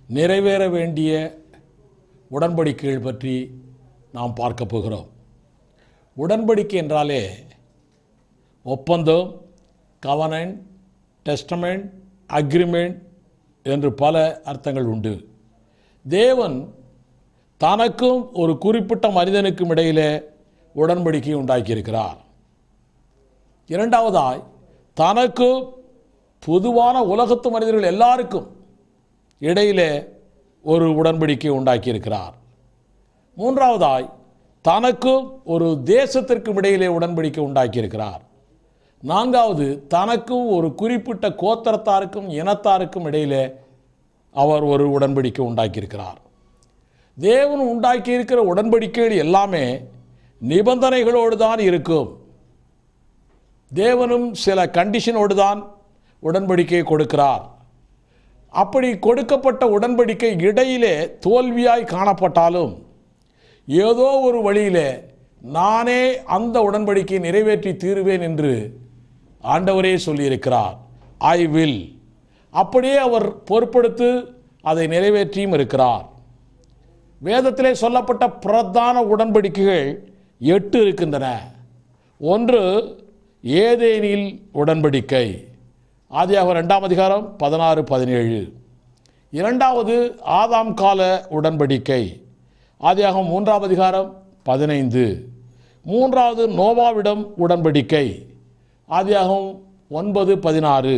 நிறைவேற வேண்டிய உடன்படிக்கைகள் பற்றி நாம் பார்க்க போகிறோம். உடன்படிக்கை என்றாலே ஒப்பந்தம், கவனன்ட், டெஸ்டமெண்ட், அக்ரிமெண்ட் என்று பல அர்த்தங்கள் உண்டு. தேவன் தனக்கும் ஒரு குறிப்பிட்ட மனிதனுக்கும் இடையிலே உடன்படிக்கை உண்டாக்கியிருக்கிறார். இரண்டாவதாய் தனக்கு பொதுவான உலகத்து மனிதர்கள் எல்லாருக்கும் இடையிலே ஒரு உடன்படிக்கை உண்டாக்கியிருக்கிறார். மூன்றாவதாய் தனக்கும் ஒரு தேசத்திற்கும் இடையிலே உடன்படிக்கை உண்டாக்கியிருக்கிறார். நான்காவது தனக்கும் ஒரு குறிப்பிட்ட கோத்திரத்தாருக்கும் இனத்தாருக்கும் இடையிலே அவர் ஒரு உடன்படிக்கை உண்டாக்கியிருக்கிறார். தேவன் உண்டாக்கியிருக்கிற உடன்படிக்கைகள் எல்லாமே நிபந்தனைகளோடு தான் இருக்கும். தேவனும் சில கண்டிஷனோடு தான் உடன்படிக்கையை கொடுக்கிறார். அப்படி கொடுக்கப்பட்ட உடன்படிக்கை இடையிலே தோல்வியாய் காணப்பட்டாலும் ஏதோ ஒரு வழியிலே நானே அந்த உடன்படிக்கையை நிறைவேற்றி தீருவேன் என்று ஆண்டவரே சொல்லியிருக்கிறார். I will. அப்படியே அவர் பொறுப்படுத்து அதை நிறைவேற்றியும் இருக்கிறார். வேதத்திலே சொல்லப்பட்ட பிரதான உடன்படிக்கைகள் 8 இருக்கின்றன. ஒன்று ஏதேனில் உடன்படிக்கை, ஆதியாகமம் 2ஆம் அதிகாரம் 16-17. இரண்டாவது ஆதாம் கால உடன்படிக்கை, ஆதியாகமம் 3ஆம் அதிகாரம் 15. மூன்றாவது நோவாவிடம் உடன்படிக்கை, ஆதியாகமம் 9-16.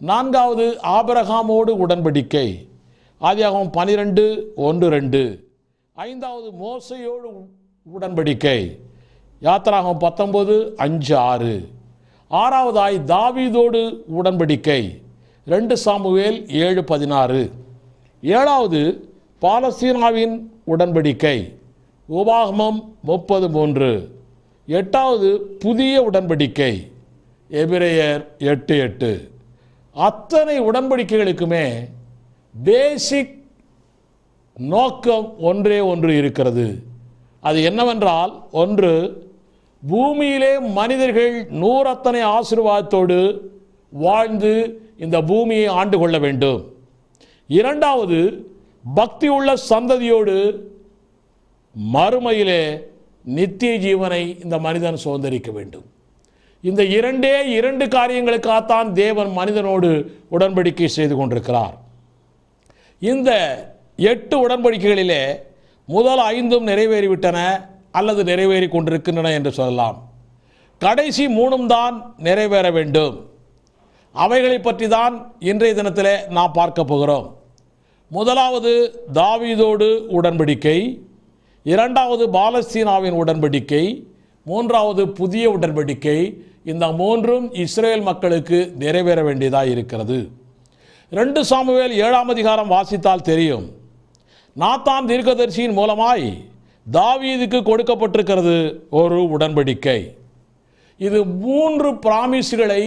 நான்காவது ஆபிரகாமோடு உடன்படிக்கை, ஆதியாகமம் 12:1-2. ஐந்தாவது மோசையோடு உடன்படிக்கை, யாத்திராகமம் 19:5-6. ஆறாவதாய் தாவீதோடு உடன்படிக்கை, 2 சாமுவேல் 7:16. ஏழாவது பாலஸ்தீனாவின் உடன்படிக்கை, உபாகமம் 30:3. எட்டாவது புதிய உடன்படிக்கை, எபிரெயர் 8:8. அத்தனை உடன்படிக்கைகளுக்குமே பேசிக் நோக்கம் ஒன்றே ஒன்று இருக்கிறது. அது என்னவென்றால், ஒன்று, பூமியிலே மனிதர்கள் நூறத்தனை ஆசீர்வாதத்தோடு வாழ்ந்து இந்த பூமியை ஆண்டு கொள்ள வேண்டும். இரண்டாவது, பக்தி உள்ள சந்ததியோடு மறுமையிலே நித்திய ஜீவனை இந்த மனிதன் சுதந்திரிக்க வேண்டும். இந்த இரண்டு காரியங்களுக்காகத்தான் தேவன் மனிதனோடு உடன்படிக்கை செய்து கொண்டிருக்கிறார். இந்த 8 உடன்படிக்கைகளிலே முதல் 5 நிறைவேறிவிட்டன அல்லது நிறைவேறி கொண்டிருக்கின்றன என்று சொல்லலாம். கடைசி 3 தான் நிறைவேற வேண்டும். அவைகளை பற்றி தான் இன்றைய தினத்தில் நாம் பார்க்க போகிறோம். முதலாவது தாவீதோடு உடன்படிக்கை, இரண்டாவது பாலஸ்தீனாவின் உடன்படிக்கை, மூன்றாவது புதிய உடன்படிக்கை. இந்த 3ம் இஸ்ரேல் மக்களுக்கு நிறைவேற வேண்டியதாக இருக்கிறது. 2 சாமுவேல் 7ஆம் அதிகாரம் வாசித்தால் தெரியும். நாத்தான் தீர்க்கதரிசியின் மூலமாய் தாவீதுக்கு கொடுக்கப்பட்டிருக்கிறது ஒரு உடன்படிக்கை. இது 3 பிராமிஸ்களை,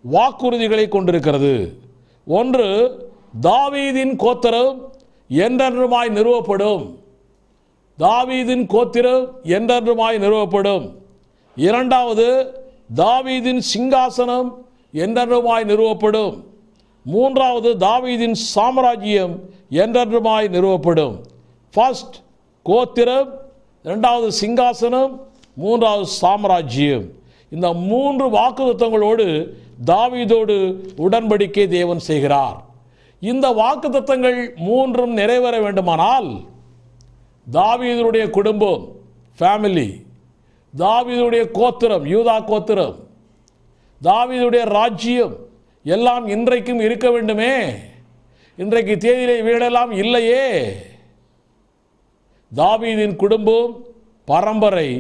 வாக்குறுதிகளை கொண்டிருக்கிறது. ஒன்று, தாவீதின் கோத்திரம் என்றென்றுமாய் நிறுவப்படும். தாவீதின் கோத்திரம் என்றென்றுமாய் நிறுவப்படும். இரண்டாவது, தாவீதின் சிங்காசனம் என்றென்றுமாய் நிறுவப்படும். மூன்றாவது, தாவீதின் சாம்ராஜ்யம் என்றென்றுமாய் நிறுவப்படும். ஃபர்ஸ்ட் கோத்திரம், இரண்டாவது சிங்காசனம், மூன்றாவது சாம்ராஜ்யம். இந்த 3 வாக்குத்தத்தங்களோடு தாவீதோடு உடன்படிக்கை தேவன் செய்கிறார். இந்த வாக்குத்தத்தங்கள் 3ம் நிறைவேற வேண்டுமானால் தாவீதுடைய குடும்பம், ஃபேமிலி, தாவீதுடைய கோத்திரம், யூதா கோத்திரம், தாவீதுடைய ராஜ்யம் எல்லாம் இன்றைக்கும் இருக்க வேண்டுமே. இன்றைக்கு தேதியிலே வீடெல்லாம் இல்லையே. தாவீதின் குடும்பம், பரம்பரை,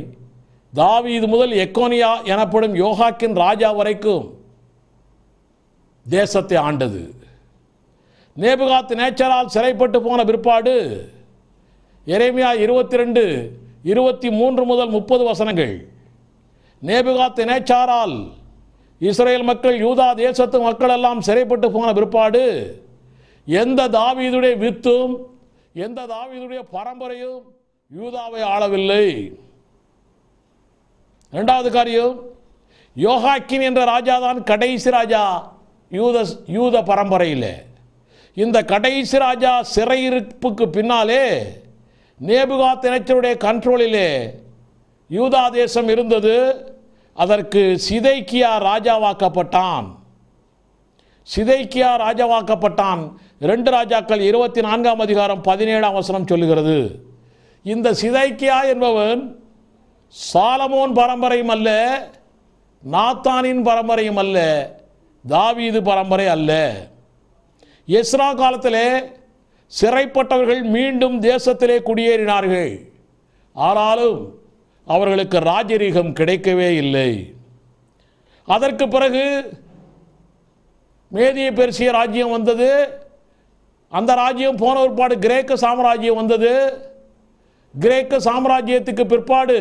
தாவீது முதல் எக்கோனியா எனப்படும் யோகாக்கின் ராஜா வரைக்கும் தேசத்தை ஆண்டது. நேபுகாத் நேச்சரால் சிறைப்பட்டு போன பிற்பாடு எரேமியா 22:23 முதல் 30 வசனங்கள், நேபுகாத் நேச்சாரால் இஸ்ரேல் மக்கள், யூதா தேசத்து மக்கள் எல்லாம் சிறைப்பட்டு போன பிற்பாடு எந்த தாவீதுடைய வித்தும் எந்த தாவீதுடைய பரம்பரையும் யூதாவை ஆளவில்லை. இரண்டாவது காரியம், யோகாக்கின் என்ற ராஜா தான் கடைசி ராஜா யூத பரம்பரையில். இந்த கடைசி ராஜா சிறையிருப்புக்கு பின்னாலே நேபுகாத்நேச்சருடைய கண்ட்ரோலிலே யூதா தேசம் இருந்தது. அதற்கு சிதைக்கியா ராஜாவாக்கப்பட்டான். சிதைக்கியா ராஜாவாக்கப்பட்டான். 2 ராஜாக்கள் 24ஆம் அதிகாரம் 17ஆம் வசனம் சொல்லுகிறது. இந்த சிதைக்கியா என்பவன் சாலமோன் பரம்பரையும் அல்ல, நாத்தானின் பரம்பரையும் அல்ல, தாவீது பரம்பரை அல்ல. எஸ்ரா காலத்திலே சிறைப்பட்டவர்கள் மீண்டும் தேசத்திலே குடியேறினார்கள். ஆனாலும் அவர்களுக்கு ராஜரீகம் கிடைக்கவே இல்லை. அதற்கு பிறகு மேதிய பெர்சிய ராஜ்யம் வந்தது. அந்த ராஜ்யம் போன பிற்பாடு கிரேக்க சாம்ராஜ்யம் வந்தது. கிரேக்க சாம்ராஜ்யத்துக்கு பிற்பாடு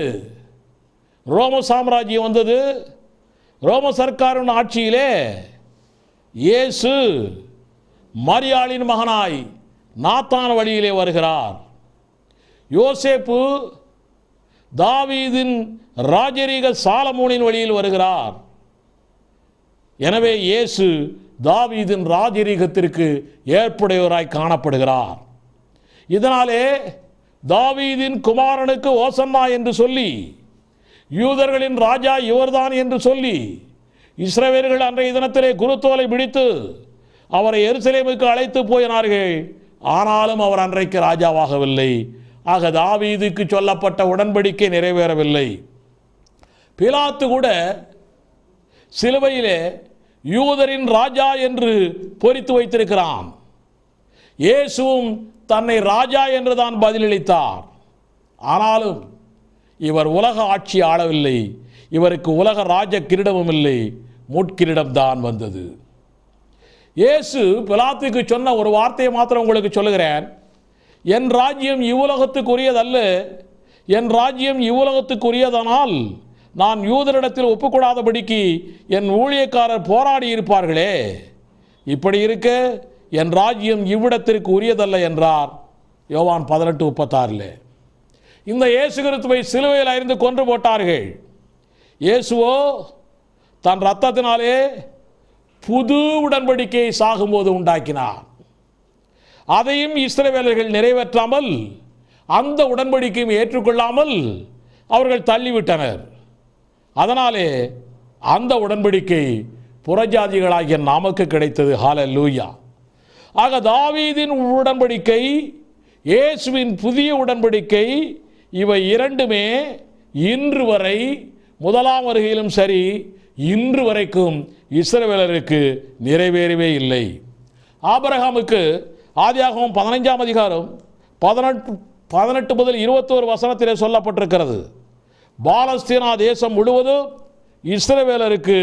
ரோம சாம்ராஜ்யம் வந்தது. ரோம சர்க்காரின் ஆட்சியிலே இயேசு மரியாளின் மகனாய் நாத்தான் வழியிலே வருகிறார். யோசேப்பு தாவீதின் ராஜரீக சாலமோனின் வழியில் வருகிறார். எனவே இயேசு தாவீதின் ராஜரீகத்திற்கு ஏற்புடையவராய் காணப்படுகிறார். இதனாலே தாவீதின் குமாரனுக்கு ஓசன்னா என்று சொல்லி, யூதர்களின் ராஜா இவர்தான் என்று சொல்லி, இஸ்ரவேலர்கள் அன்றைய தினத்திலே குருத்தோலை பிடித்து அவரை எருசலேமுக்கு அழைத்து போயினார்கள். ஆனாலும் அவர் அன்றைக்கு ராஜாவாகவில்லை. ஆக தாவீதுக்கு சொல்லப்பட்ட உடன்படிக்கை நிறைவேறவில்லை. பிலாத்து கூட சிலுவையிலே யூதரின் ராஜா என்று பொறித்து வைத்திருக்கிறான். இயேசுவும் தன்னை ராஜா என்று தான் பதிலளித்தார். ஆனாலும் இவர் உலக ஆட்சி ஆளவில்லை. இவருக்கு உலக ராஜ கிரீடமும் இல்லை, முட்கிரீடம் தான் வந்தது. இயேசு பிலாத்துக்கு சொன்ன ஒரு வார்த்தையை மாத்திரம் உங்களுக்கு சொல்லுகிறேன். என் ராஜ்யம் இவ்வுலகத்துக்குரியதல்ல. என் ராஜ்யம் இவ்வுலகத்துக்குரியதனால் நான் யூதரிடத்தில் ஒப்புக்கூடாதபடிக்கு என் ஊழியக்காரர் போராடி இருப்பார்களே. இப்படி இருக்க என் ராஜ்யம் இவ்விடத்திற்கு உரியதல்ல என்றார் யோவான் 18:36. இந்த இயேசு கிறிஸ்துவை சிலுவையில் அறைந்து கொன்று போட்டார்கள். இயேசுவோ தன் இரத்தத்தினாலே புது உடன்படிக்கையை சாகும்போது உண்டாக்கினார். அதையும் இஸ்ரவேலர்கள் நிறைவேற்றாமல், அந்த உடன்படிக்கையும் ஏற்றுக்கொள்ளாமல் அவர்கள் தள்ளிவிட்டனர். அதனாலே அந்த உடன்படிக்கை புறஜாதிகளாகிய நமக்கு கிடைத்தது. ஹல்லேலூயா. ஆக தாவீதின் உடன்படிக்கை, இயேசுவின் புதிய உடன்படிக்கை, இவை இரண்டுமே இன்று வரை, முதலாம் வருகையிலும் சரி, இன்று வரைக்கும் இஸ்ரவேலருக்கு நிறைவேறவே இல்லை. ஆபிரகாமுக்கு ஆதியாகமம் 15ஆம் அதிகாரம் 18 முதல் 21 வசனத்திலே சொல்லப்பட்டிருக்கிறது. பாலஸ்தீனா தேசம் முழுவதும் இஸ்ரவேலருக்கு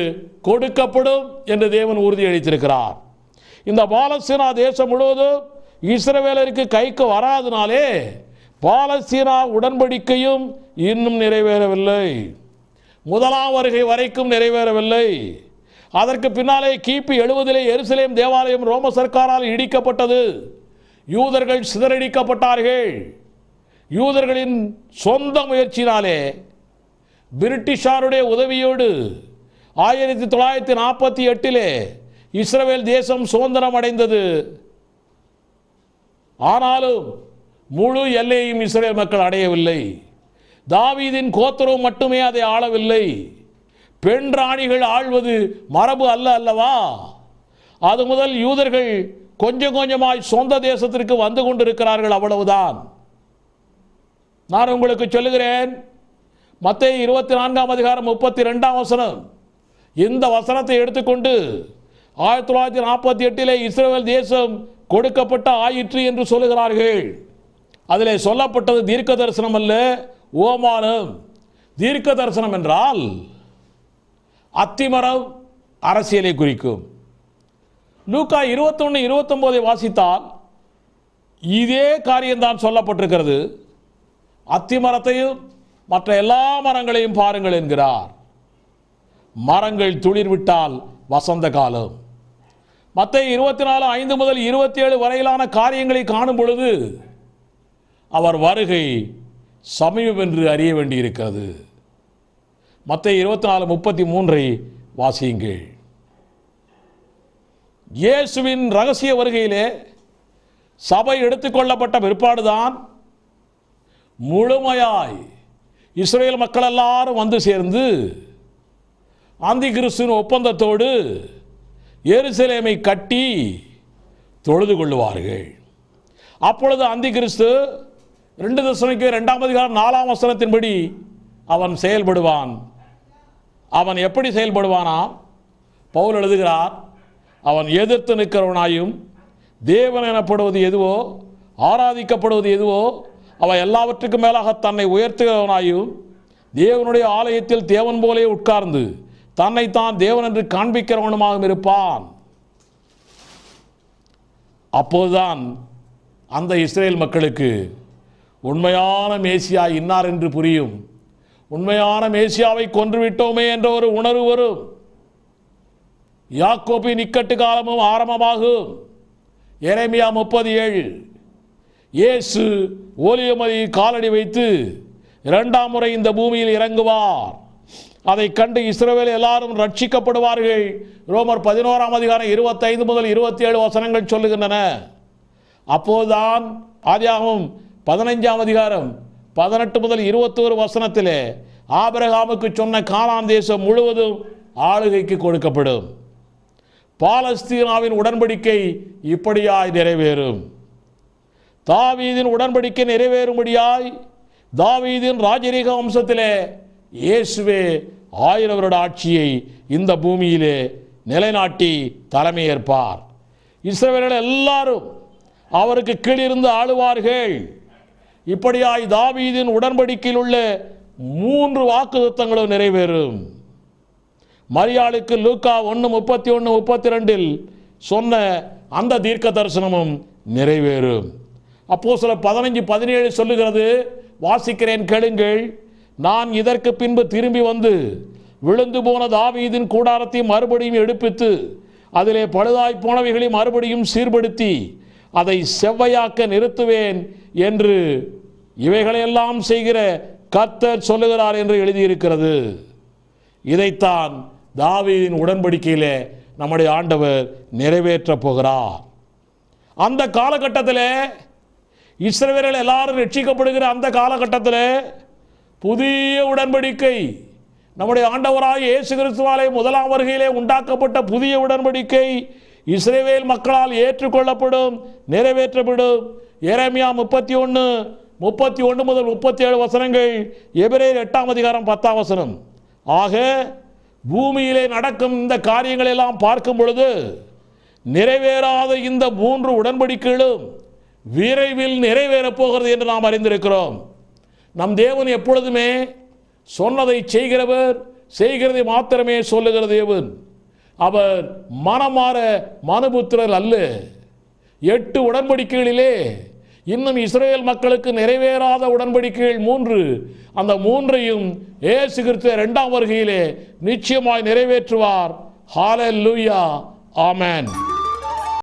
கொடுக்கப்படும் என்று தேவன் உறுதியளித்திருக்கிறார். இந்த பாலஸ்தீனா தேசம் முழுவதும் இஸ்ரவேலருக்கு கைக்கு வராதனாலே பாலஸ்தீனா உடன்படிக்கையும் இன்னும் நிறைவேறவில்லை. முதலாம் வருகை வரைக்கும் நிறைவேறவில்லை. அதற்கு பின்னாலே கிபி 70 எருசலேம் தேவாலயம் ரோம சர்க்காரால் இடிக்கப்பட்டது. யூதர்கள் சிதறடிக்கப்பட்டார்கள். யூதர்களின் சொந்த முயற்சியினாலே பிரிட்டிஷாருடைய உதவியோடு 1948 இஸ்ரவேல் தேசம் சுதந்திரம் அடைந்தது. ஆனாலும் முழு எல்லையையும் இஸ்ரவேல் மக்கள் அடையவில்லை. தாவீதின் கோத்திரம் மட்டுமே அதை ஆளவில்லை. பெண் ராணிகள் ஆள்வது மரபு அல்ல அல்லவா? அது முதல் யூதர்கள் கொஞ்சம் கொஞ்சமாய் சொந்த தேசத்திற்கு வந்து கொண்டிருக்கிறார்கள், அவ்வளவுதான். நான் உங்களுக்கு சொல்லுகிறேன், மத்தேயு 24ஆம் அதிகாரம் 32ஆம் வசனம். இந்த வசனத்தை எடுத்துக்கொண்டு 1948 இஸ்ரவேல் தேசம் கொடுக்கப்பட்ட ஆயிற்று என்று சொல்லுகிறார்கள். அதிலே சொல்லப்பட்டது தீர்க்க தரிசனம் அல்ல, ஓமானம். தீர்க்க தரிசனம் என்றால் அத்திமரம் அரசியலை குறிக்கும். லூக்கா 21:29 வாசித்தால் இதே காரியம்தான் சொல்லப்பட்டிருக்கிறது. அத்திமரத்தையும் மற்ற எல்லா மரங்களையும் பாருங்கள் என்கிறார். மரங்கள் துளிர்விட்டால் வசந்த காலம். மத்தேயு 24:5 முதல் 27 வரையிலான காரியங்களை காணும் பொழுது அவர் வருகை சமீபம் என்று அறிய வேண்டியிருக்கிறது. மத்தேயு 24:33 வாசியுங்கள். இயேசுவின் ரகசிய வருகையிலே சபை எடுத்துக்கொள்ளப்பட்ட பிற்பாடுதான் முழுமையாய் இஸ்ரேல் மக்கள் எல்லாரும் வந்து சேர்ந்து அந்தி கிறிஸ்துவின் ஒப்பந்தத்தோடு எருசலேமை கட்டி தொழுது கொள்ளுவார்கள். அப்பொழுது அந்தி கிறிஸ்து 2 தெசலோனிக்கேயர் 2ஆம் அதிகாரம் 4ஆம் வசனத்தின்படி அவன் செயல்படுவான். அவன் எப்படி செயல்படுவானா? பவுல் எழுதுகிறார், அவன் எதிர்த்து நிற்கிறவனாயும் தேவன் எனப்படுவது எதுவோ ஆராதிக்கப்படுவது எதுவோ அவன் எல்லாவற்றுக்கும் மேலாக தன்னை உயர்த்துகிறவனாயும் தேவனுடைய ஆலயத்தில் தேவன் போலே உட்கார்ந்து தன்னைத்தான் தேவன் என்று காண்பிக்கிறவனுமாக இருப்பான். அப்போதுதான் அந்த இஸ்ரேல் மக்களுக்கு உண்மையான மேசியா இன்னார் என்று புரியும். உண்மையான மேசியாவை கொன்றுவிட்டோமே என்ற ஒரு உணர்வு வரும். யாக்கோபின் இக்கட்டு காலமும் ஆரம்பமாகும். எரேமியா 37 இயேசு ஓலியமலை காலடி வைத்து 2ஆம் முறை இந்த பூமியில் இறங்குவார். அதை கண்டு இஸ்ரவேல் எல்லாரும் ரட்சிக்கப்படுவார்கள். ரோமர் 11ஆம் அதிகாரம் 25 முதல் 27 வசனங்கள் சொல்லுகின்றன. அப்போதுதான் ஆதியாகமம் 15ஆம் அதிகாரம் 18 முதல் 21 வசனத்திலே ஆபிரகாமுக்கு சொன்ன கானான் தேசம் முழுவதும் ஆளுகைக்கு கொடுக்கப்படும். பாலஸ்தீனாவின் உடன்படிக்கை இப்படியாய் நிறைவேறும். தாவீதின் உடன்படிக்கை நிறைவேறும்படியாய் தாவீதின் ராஜரீக வம்சத்திலே இயேசுவே 1000 வருட ஆட்சியை இந்த பூமியிலே நிலைநாட்டி தலைமையேற்பார். இஸ்ரவேலர்கள் எல்லாரும் அவருக்கு கீழிருந்து ஆளுவார்கள். இப்படியாய் தாவீதின் உடன்படிக்கையில் உள்ள 3 வாக்குத்தத்தங்களும் நிறைவேறும். மரியாளுக்கு லூக்கா 1:31-32 சொன்ன அந்த தீர்க்க தரிசனமும் நிறைவேறும். அப்போஸ்தலர் 15:17 சொல்லுகிறது, வாசிக்கிறேன் கேளுங்கள். நான் இதற்கு பின்பு திரும்பி வந்து விழுந்து போன தாவீதின் கூடாரத்தை மறுபடியும் எடுப்பித்து அதிலே பழுதாய் போனவைகளை மறுபடியும் சீர்படுத்தி அதை செவ்வையாக்க நிறுத்துவேன் என்று இவைகளையெல்லாம் செய்கிற கர்த்தர் சொல்லுகிறார் என்று எழுதியிருக்கிறது. இதைத்தான் தாவீதின் உடன்படிக்கையிலே நம்முடைய ஆண்டவர் நிறைவேற்றப் போகிறார். அந்த காலகட்டத்தில் இஸ்ரவேலர்கள் எல்லாரும் ரட்சிக்கப்படுகிற அந்த காலகட்டத்தில் புதிய உடன்படிக்கை நம்முடைய ஆண்டவராகிய இயேசு கிறிஸ்துவாலே 1ஆம் வருகையிலே உண்டாக்கப்பட்ட புதிய உடன்படிக்கை இஸ்ரவேல் மக்களால் ஏற்றுக்கொள்ளப்படும், நிறைவேற்றப்படும். எரேமியா 31 முதல் 37 வசனங்கள், எபிரேயர் 8ஆம் அதிகாரம் 10ஆம் வசனம். ஆக பூமியிலே நடக்கும் இந்த காரியங்கள் எல்லாம் பார்க்கும் பொழுது நிறைவேறாத இந்த 3 உடன்படிக்கைகளும் விரைவில் நிறைவேறப் போகிறது என்று நாம் அறிந்திருக்கிறோம். நம் தேவன் எப்பொழுதுமே சொன்னதை செய்கிறவர், செய்கிறதை மாத்திரமே சொல்லுகிற தேவன். அவர் மனமாற மனுபுத்திரர் அல்ல. 8 உடன்படிக்கைகளிலே இன்னும் இஸ்ரவேல் மக்களுக்கு நிறைவேறாத உடன்படிக்கைகள் 3. அந்த 3ஐயும் இயேசு கிறிஸ்து 2ஆம் வருகையிலே நிச்சயமாய் நிறைவேற்றுவார். ஹல்லேலூயா, ஆமென்.